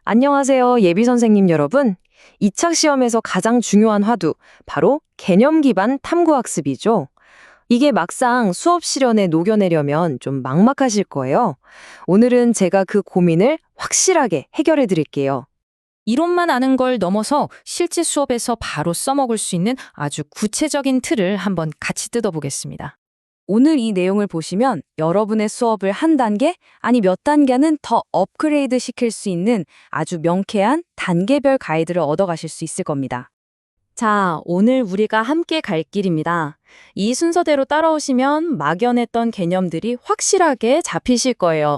안녕하세요, 예비 선생님 여러분. 2차 시험에서 가장 중요한 화두, 바로 개념 기반 탐구학습이죠. 이게 막상 수업 실현에 녹여내려면 좀 막막하실 거예요. 오늘은 제가 그 고민을 확실하게 해결해 드릴게요. 이론만 아는 걸 넘어서 실제 수업에서 바로 써먹을 수 있는 아주 구체적인 틀을 한번 같이 뜯어보겠습니다. 오늘 이 내용을 보시면 여러분의 수업을 한 단계, 아니 몇 단계는 더 업그레이드 시킬 수 있는 아주 명쾌한 단계별 가이드를 얻어가실 수 있을 겁니다. 자, 오늘 우리가 함께 갈 길입니다. 이 순서대로 따라오시면 막연했던 개념들이 확실하게 잡히실 거예요.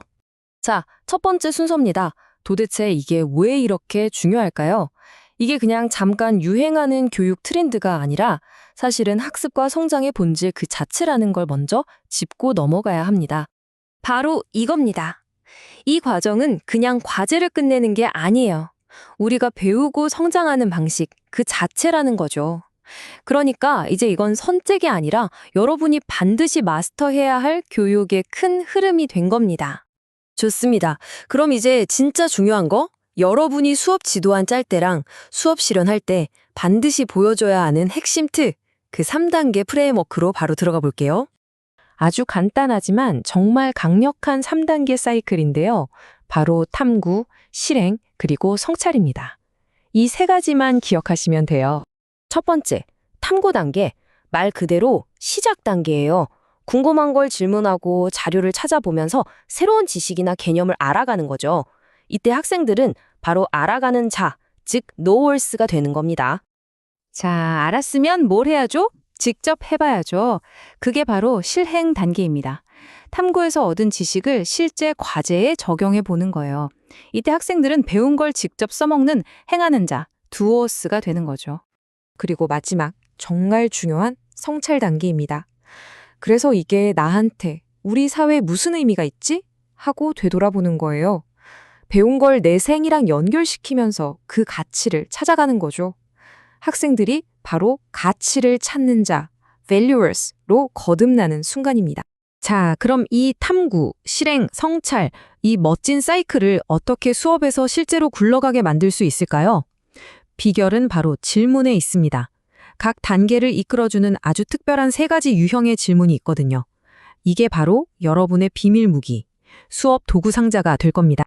자, 첫 번째 순서입니다. 도대체 이게 왜 이렇게 중요할까요? 이게 그냥 잠깐 유행하는 교육 트렌드가 아니라 사실은 학습과 성장의 본질 그 자체라는 걸 먼저 짚고 넘어가야 합니다. 바로 이겁니다. 이 과정은 그냥 과제를 끝내는 게 아니에요. 우리가 배우고 성장하는 방식 그 자체라는 거죠. 그러니까 이제 이건 선택이 아니라 여러분이 반드시 마스터해야 할 교육의 큰 흐름이 된 겁니다. 좋습니다. 그럼 이제 진짜 중요한 거? 여러분이 수업 지도안 짤 때랑 수업 실현할 때 반드시 보여줘야 하는 핵심 틀, 그 3단계 프레임워크로 바로 들어가 볼게요. 아주 간단하지만 정말 강력한 3단계 사이클인데요. 바로 탐구, 실행, 그리고 성찰입니다. 이 세 가지만 기억하시면 돼요. 첫 번째, 탐구 단계, 말 그대로 시작 단계예요. 궁금한 걸 질문하고 자료를 찾아보면서 새로운 지식이나 개념을 알아가는 거죠. 이때 학생들은 바로 알아가는 자, 즉 노월스가 되는 겁니다. 자, 알았으면 뭘 해야죠? 직접 해봐야죠. 그게 바로 실행 단계입니다. 탐구에서 얻은 지식을 실제 과제에 적용해 보는 거예요. 이때 학생들은 배운 걸 직접 써먹는 행하는 자, 두어스가 되는 거죠. 그리고 마지막, 정말 중요한 성찰 단계입니다. 그래서 이게 나한테, 우리 사회에 무슨 의미가 있지? 하고 되돌아보는 거예요. 배운 걸 내 생이랑 연결시키면서 그 가치를 찾아가는 거죠. 학생들이 바로 가치를 찾는 자, valuers로 거듭나는 순간입니다. 자, 그럼 이 탐구, 실행, 성찰, 이 멋진 사이클을 어떻게 수업에서 실제로 굴러가게 만들 수 있을까요? 비결은 바로 질문에 있습니다. 각 단계를 이끌어주는 아주 특별한 3가지 유형의 질문이 있거든요. 이게 바로 여러분의 비밀 무기, 수업 도구 상자가 될 겁니다.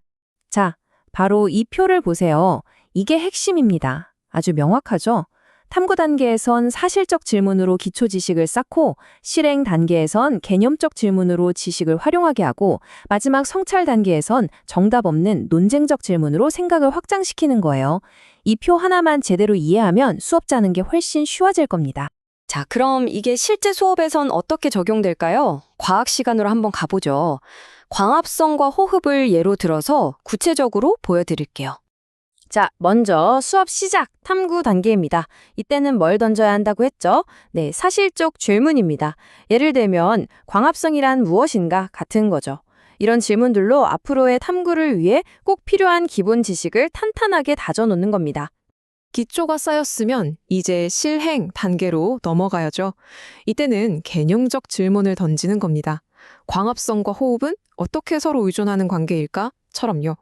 자, 바로 이 표를 보세요. 이게 핵심입니다. 아주 명확하죠? 탐구 단계에선 사실적 질문으로 기초 지식을 쌓고, 실행 단계에선 개념적 질문으로 지식을 활용하게 하고, 마지막 성찰 단계에선 정답 없는 논쟁적 질문으로 생각을 확장시키는 거예요. 이 표 하나만 제대로 이해하면 수업 짜는 게 훨씬 쉬워질 겁니다. 자, 그럼 이게 실제 수업에선 어떻게 적용될까요? 과학 시간으로 한번 가보죠. 광합성과 호흡을 예로 들어서 구체적으로 보여드릴게요. 자, 먼저 수업 시작, 탐구 단계입니다. 이때는 뭘 던져야 한다고 했죠? 네, 사실적 질문입니다. 예를 들면 광합성이란 무엇인가 같은 거죠. 이런 질문들로 앞으로의 탐구를 위해 꼭 필요한 기본 지식을 탄탄하게 다져놓는 겁니다. 기초가 쌓였으면 이제 실행 단계로 넘어가야죠. 이때는 개념적 질문을 던지는 겁니다. 광합성과 호흡은 어떻게 서로 의존하는 관계일까? 처럼요.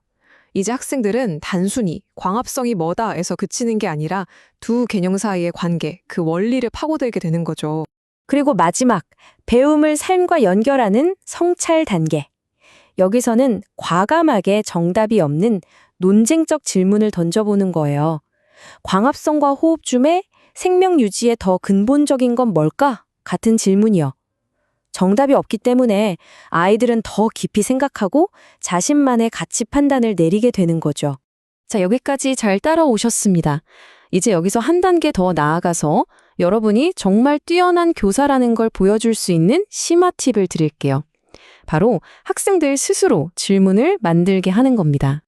이제 학생들은 단순히 광합성이 뭐다에서 그치는 게 아니라 두 개념 사이의 관계, 그 원리를 파고들게 되는 거죠. 그리고 마지막, 배움을 삶과 연결하는 성찰 단계. 여기서는 과감하게 정답이 없는 논쟁적 질문을 던져보는 거예요. 광합성과 호흡 중에 생명 유지에 더 근본적인 건 뭘까? 같은 질문이요. 정답이 없기 때문에 아이들은 더 깊이 생각하고 자신만의 가치 판단을 내리게 되는 거죠. 자, 여기까지 잘 따라오셨습니다. 이제 여기서 한 단계 더 나아가서 여러분이 정말 뛰어난 교사라는 걸 보여줄 수 있는 심화 팁을 드릴게요. 바로 학생들 스스로 질문을 만들게 하는 겁니다.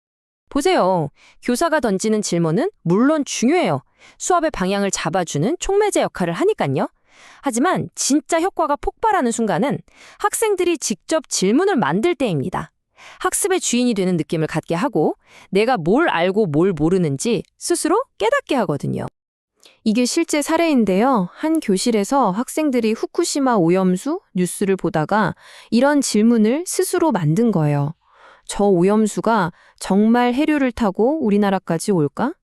보세요. 교사가 던지는 질문은 물론 중요해요. 수업의 방향을 잡아주는 촉매제 역할을 하니까요. 하지만 진짜 효과가 폭발하는 순간은 학생들이 직접 질문을 만들 때입니다. 학습의 주인이 되는 느낌을 갖게 하고 내가 뭘 알고 뭘 모르는지 스스로 깨닫게 하거든요. 이게 실제 사례인데요. 한 교실에서 학생들이 후쿠시마 오염수 뉴스를 보다가 이런 질문을 스스로 만든 거예요. 저 오염수가 정말 해류를 타고 우리나라까지 올까?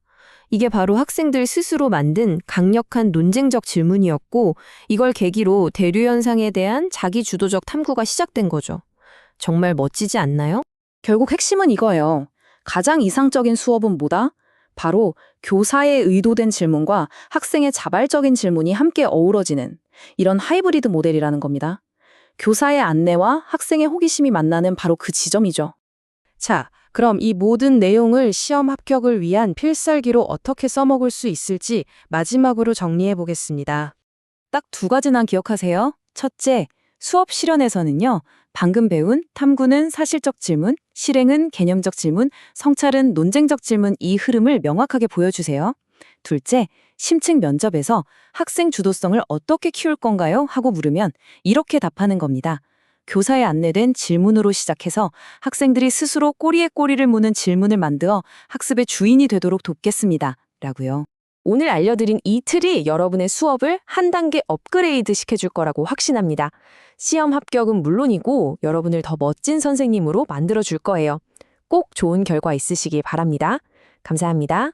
이게 바로 학생들 스스로 만든 강력한 논쟁적 질문이었고, 이걸 계기로 대류 현상에 대한 자기 주도적 탐구가 시작된 거죠. 정말 멋지지 않나요? 결국 핵심은 이거예요. 가장 이상적인 수업은 뭐다? 바로 교사의 의도된 질문과 학생의 자발적인 질문이 함께 어우러지는 이런 하이브리드 모델이라는 겁니다. 교사의 안내와 학생의 호기심이 만나는 바로 그 지점이죠. 자, 그럼 이 모든 내용을 시험 합격을 위한 필살기로 어떻게 써먹을 수 있을지 마지막으로 정리해 보겠습니다. 딱 두 가지나 기억하세요. 첫째, 수업 실현에서는요. 방금 배운 탐구는 사실적 질문, 실행은 개념적 질문, 성찰은 논쟁적 질문 이 흐름을 명확하게 보여주세요. 둘째, 심층 면접에서 학생 주도성을 어떻게 키울 건가요? 하고 물으면 이렇게 답하는 겁니다. 교사에 안내된 질문으로 시작해서 학생들이 스스로 꼬리에 꼬리를 무는 질문을 만들어 학습의 주인이 되도록 돕겠습니다. 라고요. 오늘 알려드린 이 틀이 여러분의 수업을 한 단계 업그레이드 시켜줄 거라고 확신합니다. 시험 합격은 물론이고 여러분을 더 멋진 선생님으로 만들어줄 거예요. 꼭 좋은 결과 있으시기 바랍니다. 감사합니다.